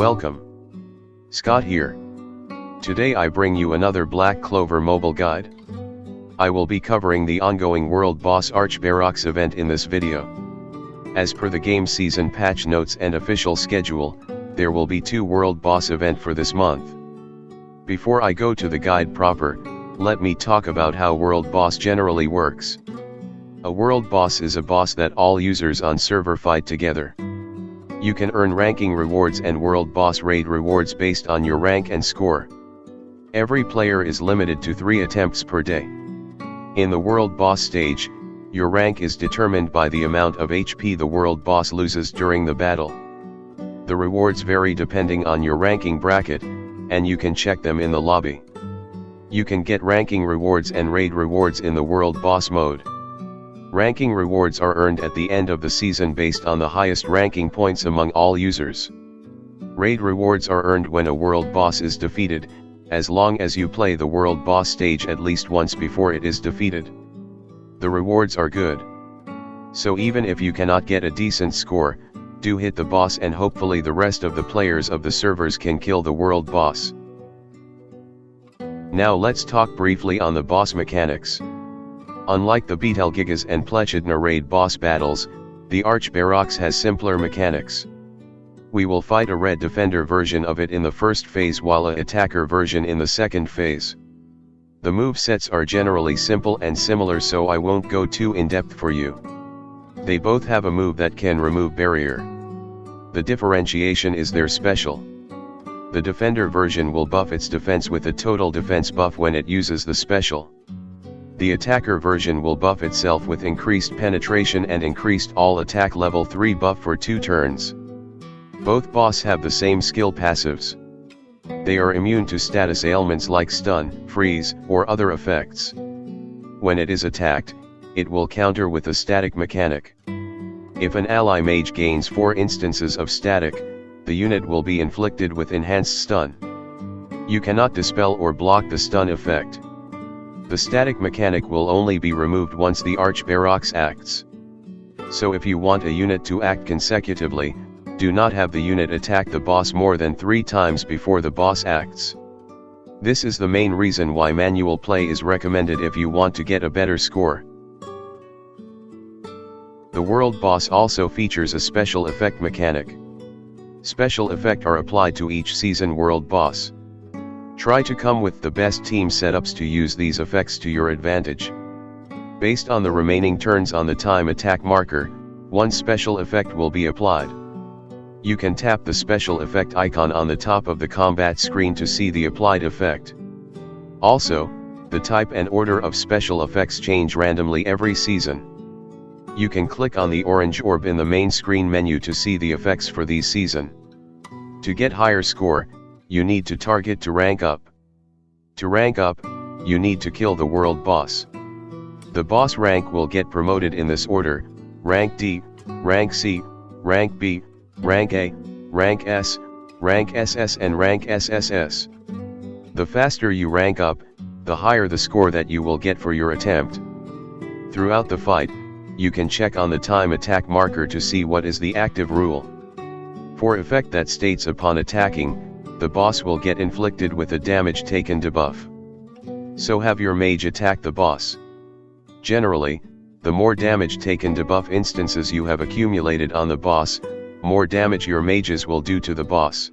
Welcome. Scott here. Today I bring you another Black Clover mobile guide. I will be covering the ongoing World Boss Archberox event in this video. As per the game season patch notes and official schedule, there will be 2 World Boss event for this month. Before I go to the guide proper, let me talk about how World Boss generally works. A World Boss is a boss that all users on server fight together. You can earn ranking rewards and World Boss raid rewards based on your rank and score. Every player is limited to 3 attempts per day. In the World Boss stage, your rank is determined by the amount of HP the World Boss loses during the battle. The rewards vary depending on your ranking bracket, and you can check them in the lobby. You can get ranking rewards and raid rewards in the World Boss mode. Ranking rewards are earned at the end of the season based on the highest ranking points among all users. Raid rewards are earned when a World Boss is defeated, as long as you play the World Boss stage at least once before it is defeated. The rewards are good. So even if you cannot get a decent score, do hit the boss and hopefully the rest of the players of the servers can kill the World Boss. Now let's talk briefly on the boss mechanics. Unlike the Betelgeuse and Plechidna raid boss battles, the Archberox has simpler mechanics. We will fight a red defender version of it in the first phase while a attacker version in the second phase. The movesets are generally simple and similar, so I won't go too in-depth for you. They both have a move that can remove barrier. The differentiation is their special. The defender version will buff its defense with a total defense buff when it uses the special. The attacker version will buff itself with increased penetration and increased all attack level 3 buff for 2 turns. Both boss have the same skill passives. They are immune to status ailments like stun, freeze, or other effects. When it is attacked, it will counter with a static mechanic. If an ally mage gains 4 instances of static, the unit will be inflicted with enhanced stun. You cannot dispel or block the stun effect. The static mechanic will only be removed once the Archberox acts. So if you want a unit to act consecutively, do not have the unit attack the boss more than 3 times before the boss acts. This is the main reason why manual play is recommended if you want to get a better score. The World Boss also features a special effect mechanic. Special effects are applied to each season World Boss. Try to come with the best team setups to use these effects to your advantage. Based on the remaining turns on the time attack marker, 1 special effect will be applied. You can tap the special effect icon on the top of the combat screen to see the applied effect. Also, the type and order of special effects change randomly every season. You can click on the orange orb in the main screen menu to see the effects for these season. To get higher score, you need to target to rank up. To rank up, you need to kill the World Boss. The boss rank will get promoted in this order: rank D, rank C, rank B, rank A, rank S, rank SS and rank SSS. The faster you rank up, the higher the score that you will get for your attempt. Throughout the fight, you can check on the time attack marker to see what is the active rule. For effect that states upon attacking, the boss will get inflicted with a damage taken debuff. So have your mage attack the boss. Generally, the more damage taken debuff instances you have accumulated on the boss, more damage your mages will do to the boss.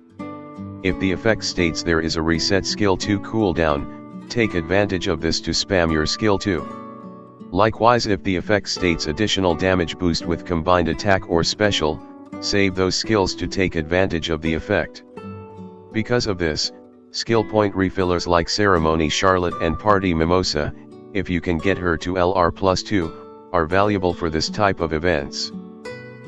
If the effect states there is a reset skill 2 cooldown, take advantage of this to spam your skill 2. Likewise, if the effect states additional damage boost with combined attack or special, save those skills to take advantage of the effect. Because of this, skill point refillers like Ceremony Charlotte and Party Mimosa, if you can get her to LR+2, are valuable for this type of events.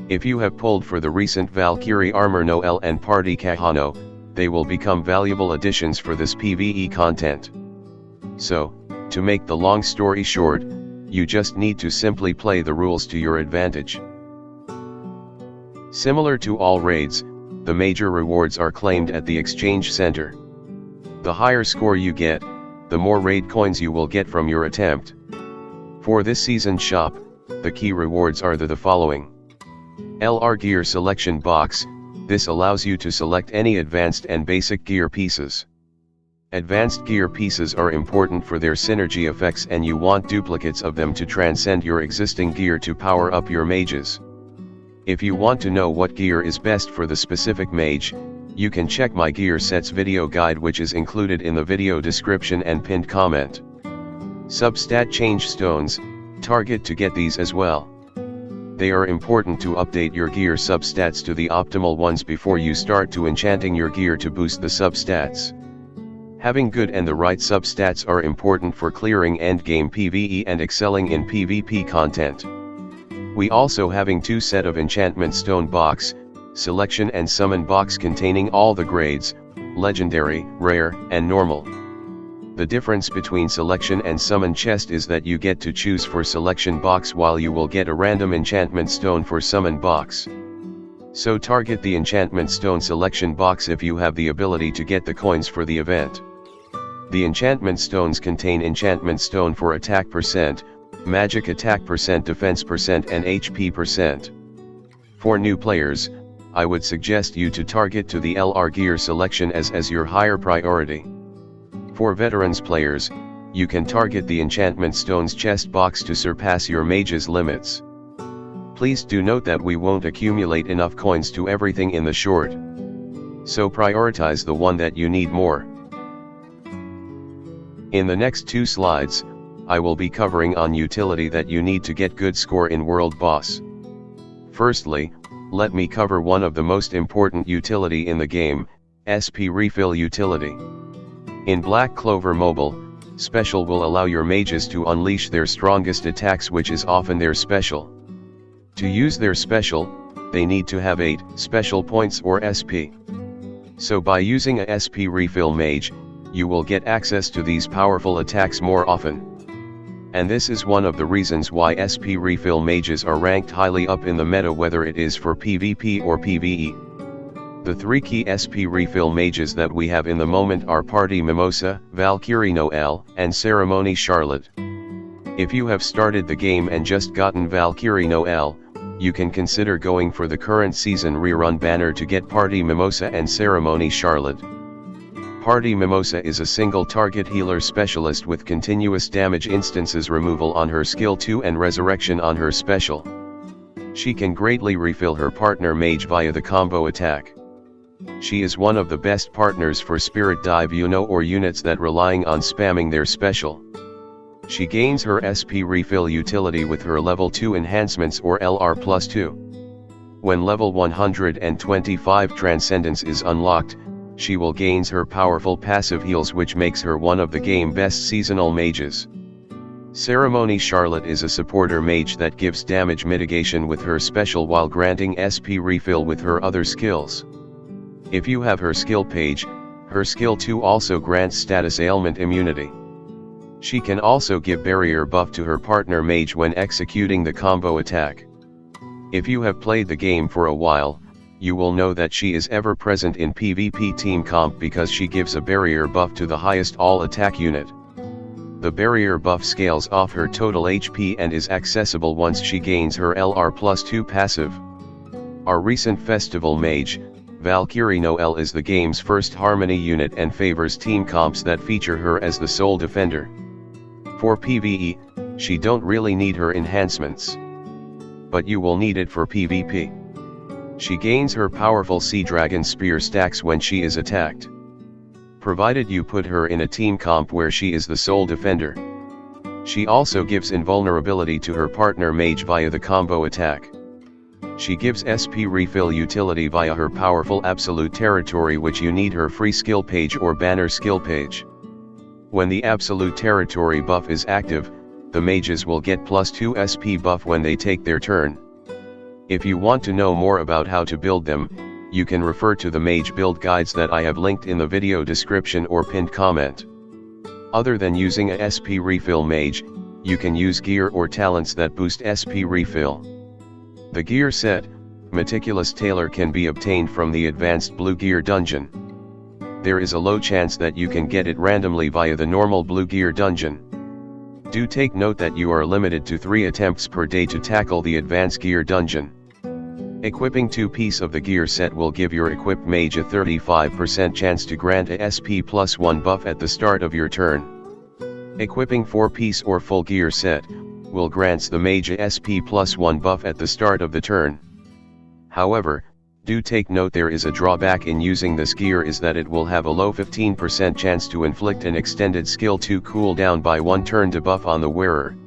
If you have pulled for the recent Valkyrie Noelle and Party Kahono, they will become valuable additions for this PvE content. So, to make the long story short, you just need to simply play the rules to your advantage. Similar to all raids, the major rewards are claimed at the exchange center. The higher score you get, the more raid coins you will get from your attempt. For this season's shop, the key rewards are the following: LR Gear Selection Box, This allows you to select any advanced and basic gear pieces. Advanced gear pieces are important for their synergy effects, and you want duplicates of them to transcend your existing gear to power up your mages. If you want to know what gear is best for the specific mage, you can check my gear sets video guide, which is included in the video description and pinned comment. Substat change stones, target to get these as well. They are important to update your gear substats to the optimal ones before you start to enchanting your gear to boost the substats. Having good and the right substats are important for clearing endgame PvE and excelling in PvP content. We also having 2 set of enchantment stone box, selection and summon box containing all the grades, legendary, rare, and normal. The difference between selection and summon chest is that you get to choose for selection box while you will get a random enchantment stone for summon box. So target the enchantment stone selection box if you have the ability to get the coins for the event. The enchantment stones contain enchantment stone for attack percent, magic attack percent, defense percent, and HP percent. For new players, I would suggest you to target to the LR gear selection as your higher priority. For veterans players, you can target the enchantment stones chest box to surpass your mage's limits. Please do note that we won't accumulate enough coins to everything in the short. So prioritize the one that you need more. In the next 2 slides, I will be covering on utility that you need to get good score in World Boss. Firstly, let me cover one of the most important utility in the game, SP Refill utility. In Black Clover Mobile, Special will allow your mages to unleash their strongest attacks, which is often their special. To use their special, they need to have 8 special points or SP. So by using a SP Refill mage, you will get access to these powerful attacks more often. And this is one of the reasons why SP Refill mages are ranked highly up in the meta, whether it is for PvP or PvE. The 3 key SP Refill mages that we have in the moment are Party Mimosa, Valkyrie Noelle, and Ceremony Charlotte. If you have started the game and just gotten Valkyrie Noelle, you can consider going for the current season rerun banner to get Party Mimosa and Ceremony Charlotte. Party Mimosa is a single target healer specialist with continuous damage instances removal on her skill 2 and resurrection on her special. She can greatly refill her partner mage via the combo attack. She is one of the best partners for Spirit Dive Yuno or units that relying on spamming their special. She gains her SP Refill utility with her level 2 enhancements or LR+2. When level 125 Transcendence is unlocked, she will gain her powerful passive heals, which makes her one of the game best seasonal mages. Ceremony Charlotte is a supporter mage that gives damage mitigation with her special while granting SP Refill with her other skills. If you have her skill page, her skill 2 also grants status ailment immunity. She can also give barrier buff to her partner mage when executing the combo attack. If you have played the game for a while, you will know that she is ever present in PvP team comp because she gives a barrier buff to the highest all attack unit. The barrier buff scales off her total HP and is accessible once she gains her LR+2 passive. Our recent festival mage, Valkyrie Noelle, is the game's first harmony unit and favors team comps that feature her as the sole defender. For PvE, she don't really need her enhancements. But you will need it for PvP. She gains her powerful Sea Dragon Spear stacks when she is attacked. Provided you put her in a team comp where she is the sole defender. She also gives invulnerability to her partner mage via the combo attack. She gives SP Refill utility via her powerful Absolute Territory, which you need her free skill page or banner skill page. When the Absolute Territory buff is active, the mages will get +2 SP buff when they take their turn. If you want to know more about how to build them, you can refer to the mage build guides that I have linked in the video description or pinned comment. Other than using a SP Refill mage, you can use gear or talents that boost SP Refill. The gear set, Meticulous Tailor, can be obtained from the Advanced Blue Gear dungeon. There is a low chance that you can get it randomly via the normal Blue Gear dungeon. Do take note that you are limited to 3 attempts per day to tackle the Advanced Gear dungeon. Equipping 2 piece of the gear set will give your equipped mage a 35% chance to grant a SP +1 buff at the start of your turn. Equipping 4 piece or full gear set will grants the mage a SP +1 buff at the start of the turn. However, do take note there is a drawback in using this gear is that it will have a low 15% chance to inflict an extended skill 2 cooldown by 1 turn debuff on the wearer.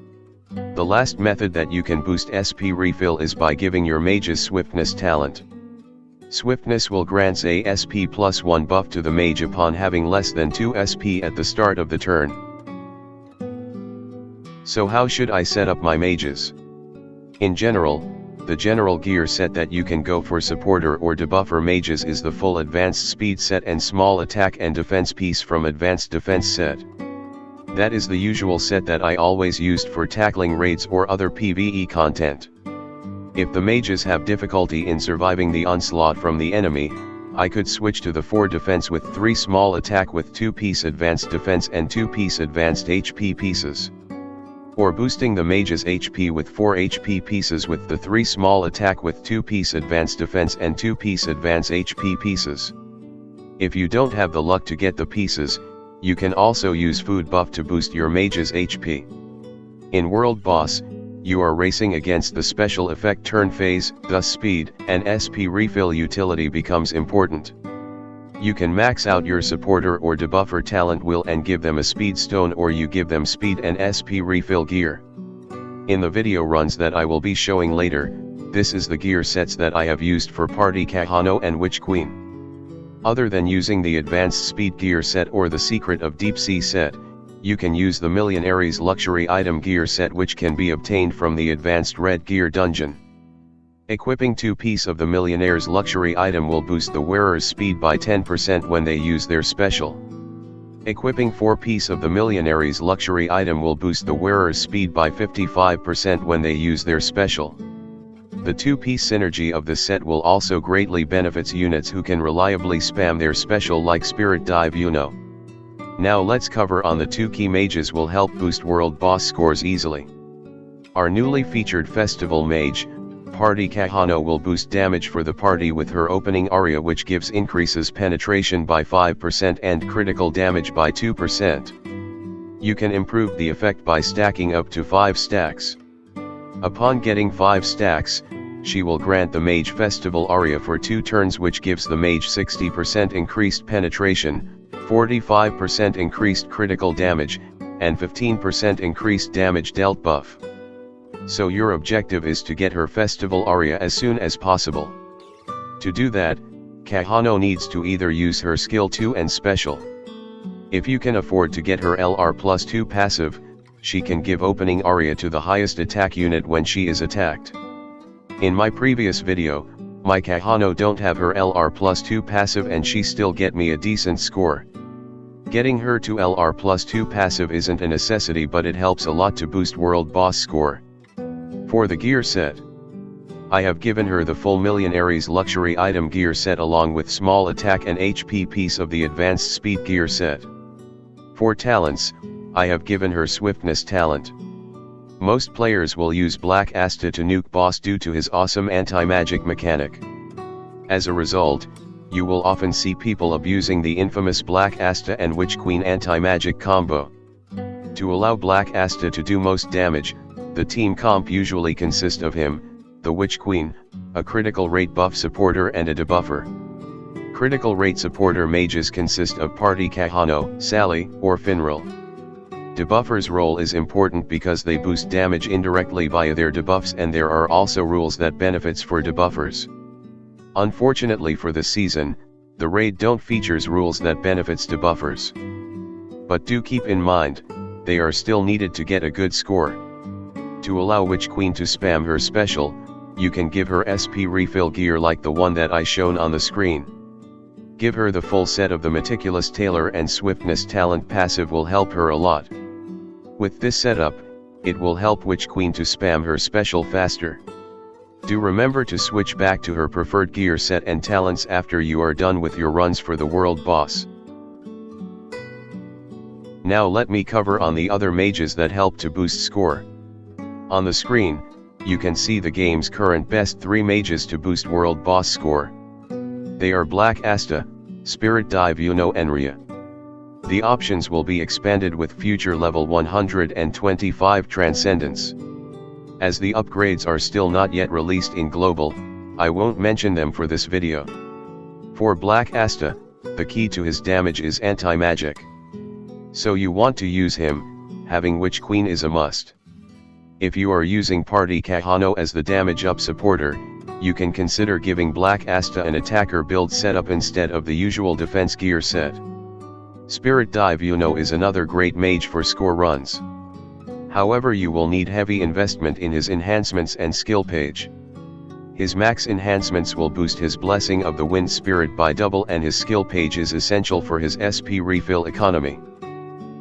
The last method that you can boost SP refill is by giving your mage's Swiftness talent. Swiftness will grants a SP +1 buff to the mage upon having less than 2 SP at the start of the turn. So how should I set up my mages? In general, the general gear set that you can go for supporter or debuffer mages is the full advanced speed set and small attack and defense piece from advanced defense set. That is the usual set that I always used for tackling raids or other PvE content. If the mages have difficulty in surviving the onslaught from the enemy, I could switch to the 4 defense with 3 small attack with 2 piece advanced defense and 2 piece advanced HP pieces. Or boosting the mage's HP with 4 HP pieces with the 3 small attack with 2 piece advanced defense and 2 piece advanced HP pieces. If you don't have the luck to get the pieces, you can also use food buff to boost your mage's HP. In World Boss, you are racing against the special effect turn phase, thus speed and SP refill utility becomes important. You can max out your supporter or debuffer talent will and give them a speed stone, or you give them speed and SP refill gear. In the video runs that I will be showing later, this is the gear sets that I have used for party Kahono and Witch Queen. Other than using the advanced speed gear set or the Secret of Deep Sea set, you can use the Millionaire's luxury item gear set, which can be obtained from the advanced red gear dungeon. Equipping 2 piece of the Millionaire's luxury item will boost the wearer's speed by 10% when they use their special. Equipping 4 piece of the Millionaire's luxury item will boost the wearer's speed by 55% when they use their special. The 2-piece synergy of the set will also greatly benefits units who can reliably spam their special like Spirit Dive Yuno. Now let's cover on the 2 key mages will help boost world boss scores easily. Our newly featured festival mage, Party Kahono, will boost damage for the party with her opening aria, which gives increases penetration by 5% and critical damage by 2%. You can improve the effect by stacking up to 5 stacks. Upon getting 5 stacks, she will grant the mage festival aria for 2 turns, which gives the mage 60% increased penetration, 45% increased critical damage, and 15% increased damage dealt buff. So your objective is to get her festival aria as soon as possible. To do that, Kahono needs to either use her skill 2 and special. If you can afford to get her LR+2 passive, she can give opening aria to the highest attack unit when she is attacked. In my previous video, my Kahono don't have her LR+2 passive and she still get me a decent score. Getting her to LR+2 passive isn't a necessity, but it helps a lot to boost world boss score. For the gear set, I have given her the full Millionaire's luxury item gear set along with small attack and HP piece of the advanced speed gear set. For talents, I have given her Swiftness talent. Most players will use Black Asta to nuke boss due to his awesome anti-magic mechanic. As a result, you will often see people abusing the infamous Black Asta and Witch Queen anti-magic combo. To allow Black Asta to do most damage, the team comp usually consists of him, the Witch Queen, a critical rate buff supporter and a debuffer. Critical rate supporter mages consist of Party Kahono, Sally, or Finral. Debuffer's role is important because they boost damage indirectly via their debuffs, and there are also rules that benefits for debuffers. Unfortunately for this season, the raid don't features rules that benefits debuffers. But do keep in mind, they are still needed to get a good score. To allow Witch Queen to spam her special, you can give her SP refill gear like the one that I shown on the screen. Give her the full set of the Meticulous Tailor and Swiftness talent passive will help her a lot. With this setup, it will help Witch Queen to spam her special faster. Do remember to switch back to her preferred gear set and talents after you are done with your runs for the world boss. Now let me cover on the other mages that help to boost score. On the screen, you can see the game's current best 3 mages to boost world boss score. They are Black Asta, Spirit Dive Yuno and Rill. The options will be expanded with future level 125 Transcendence. As the upgrades are still not yet released in global, I won't mention them for this video. For Black Asta, the key to his damage is anti-magic. So you want to use him, having Witch Queen is a must. If you are using party Kahono as the damage up supporter, you can consider giving Black Asta an attacker build setup instead of the usual defense gear set. Spirit Dive Yuno is another great mage for score runs. However, you will need heavy investment in his enhancements and skill page. His max enhancements will boost his Blessing of the Wind Spirit by double, and his skill page is essential for his SP refill economy.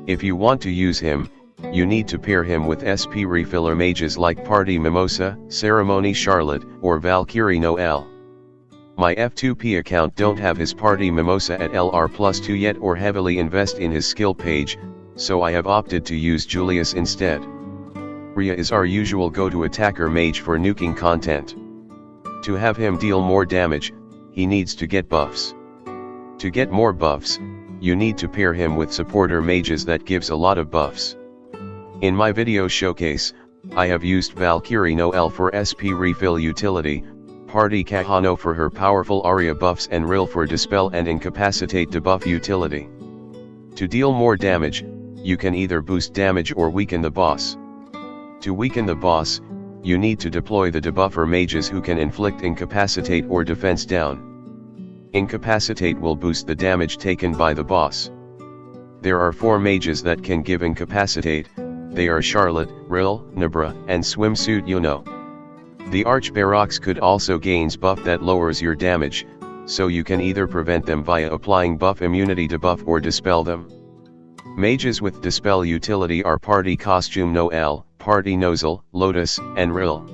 If you want to use him, you need to pair him with SP refiller mages like Party Mimosa, Ceremony Charlotte, or Valkyrie Noelle. My F2P account don't have his Party Mimosa at LR+2 yet or heavily invest in his skill page, so I have opted to use Julius instead. Rill is our usual go-to attacker mage for nuking content. To have him deal more damage, he needs to get buffs. To get more buffs, you need to pair him with supporter mages that gives a lot of buffs. In my video showcase, I have used Valkyrie Noelle for SP refill utility, Party Kahono for her powerful aria buffs, and Rill for dispel and incapacitate debuff utility. To deal more damage, you can either boost damage or weaken the boss. To weaken the boss, you need to deploy the debuffer mages who can inflict incapacitate or defense down. Incapacitate will boost the damage taken by the boss. There are 4 mages that can give incapacitate. They are Charlotte, Rill, Nebra, and Swimsuit Yuno. The Archberox could also gains buff that lowers your damage, so you can either prevent them via applying buff immunity debuff or dispel them. Mages with dispel utility are Party Costume Noelle, Party Nozzle, Lotus, and Rill.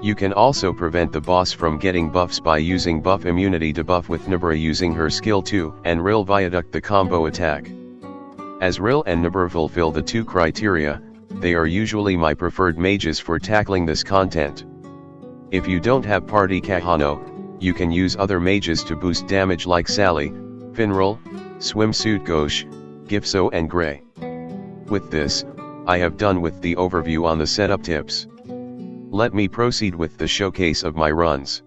You can also prevent the boss from getting buffs by using buff immunity debuff with Nebra using her skill 2, and Rill Viaduct the combo attack. As Rill and Nebra fulfill the 2 criteria, they are usually my preferred mages for tackling this content. If you don't have Party Kahono, you can use other mages to boost damage like Sally, Finral, Swimsuit Gauche, Gifso and Grey. With this, I have done with the overview on the setup tips. Let me proceed with the showcase of my runs.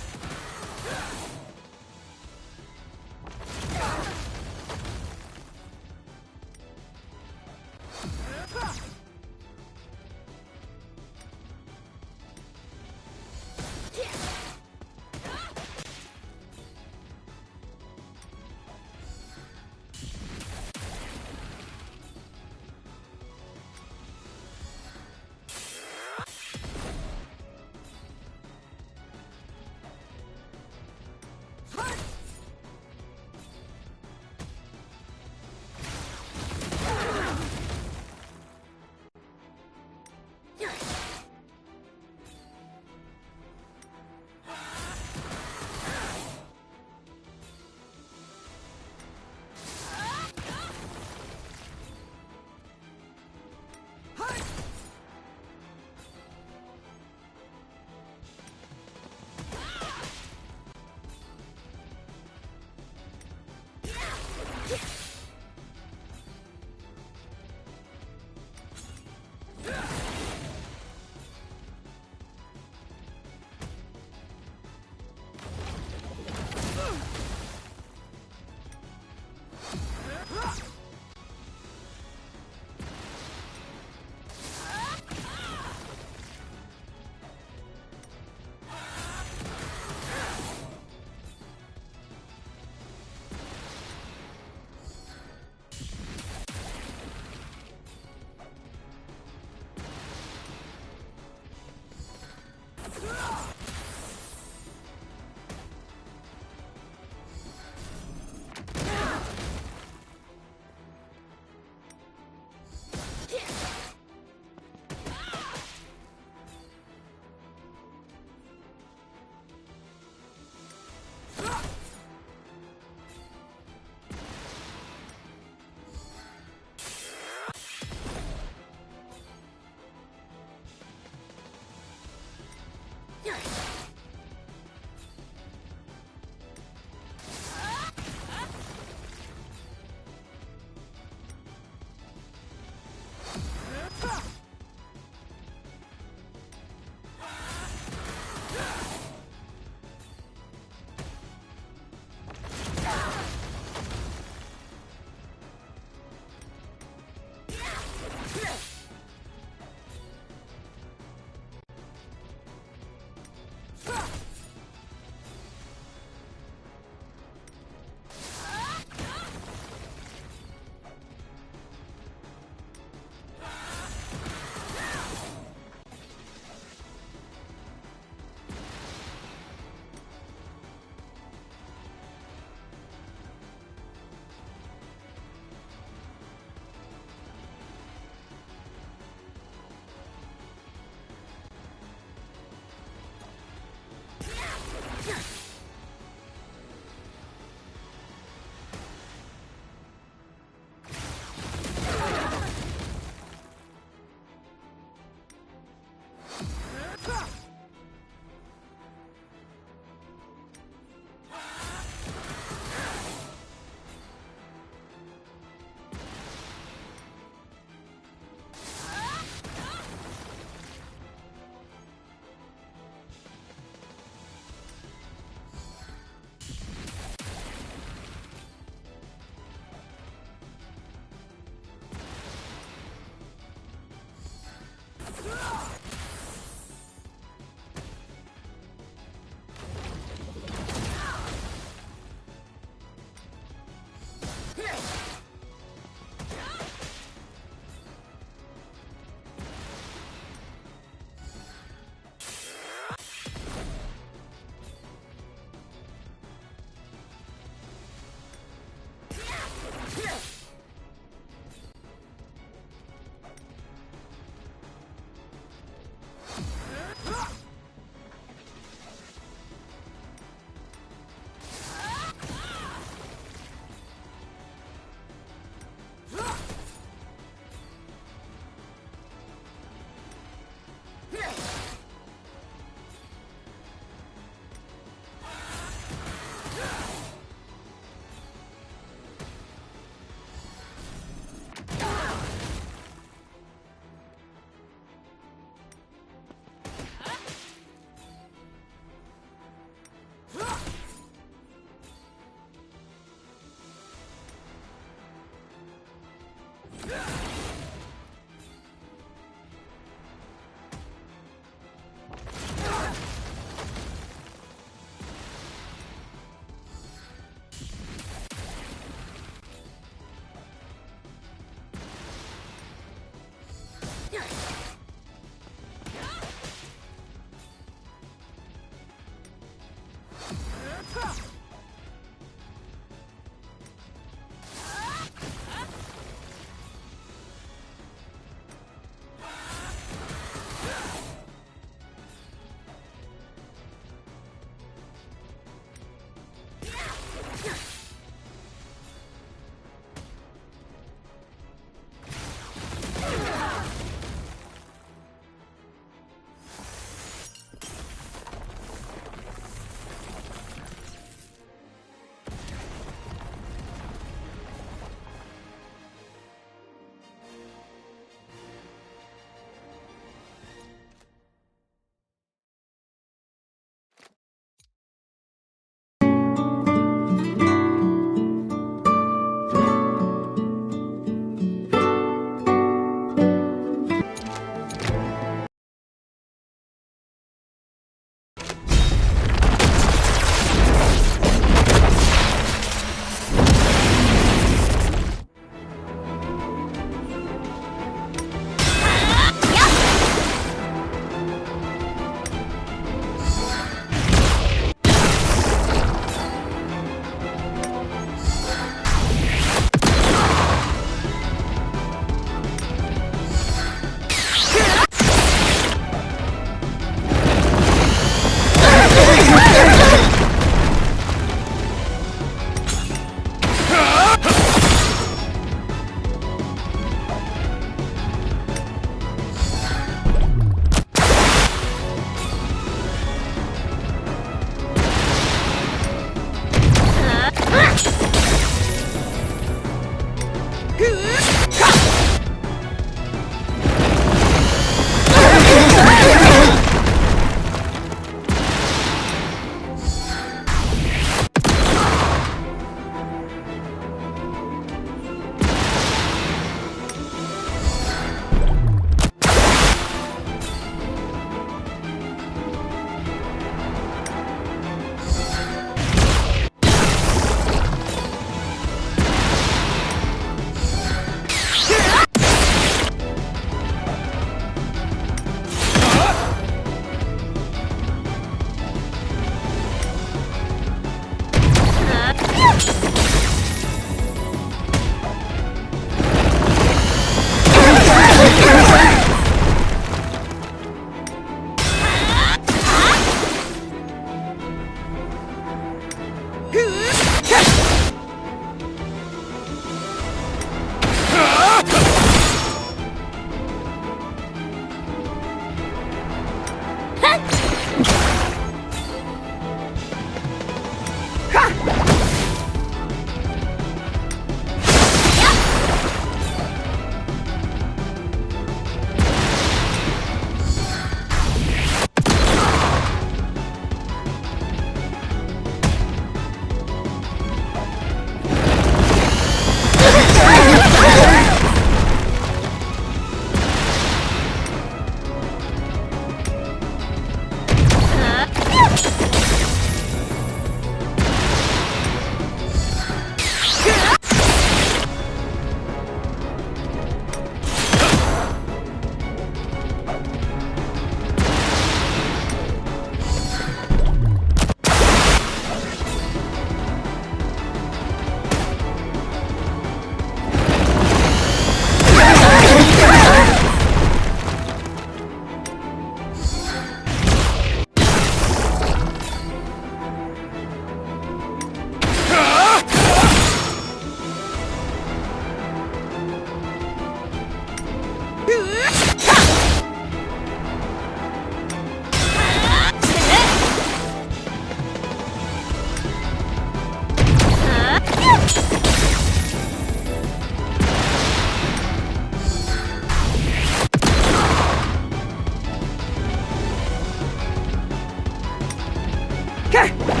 Okay.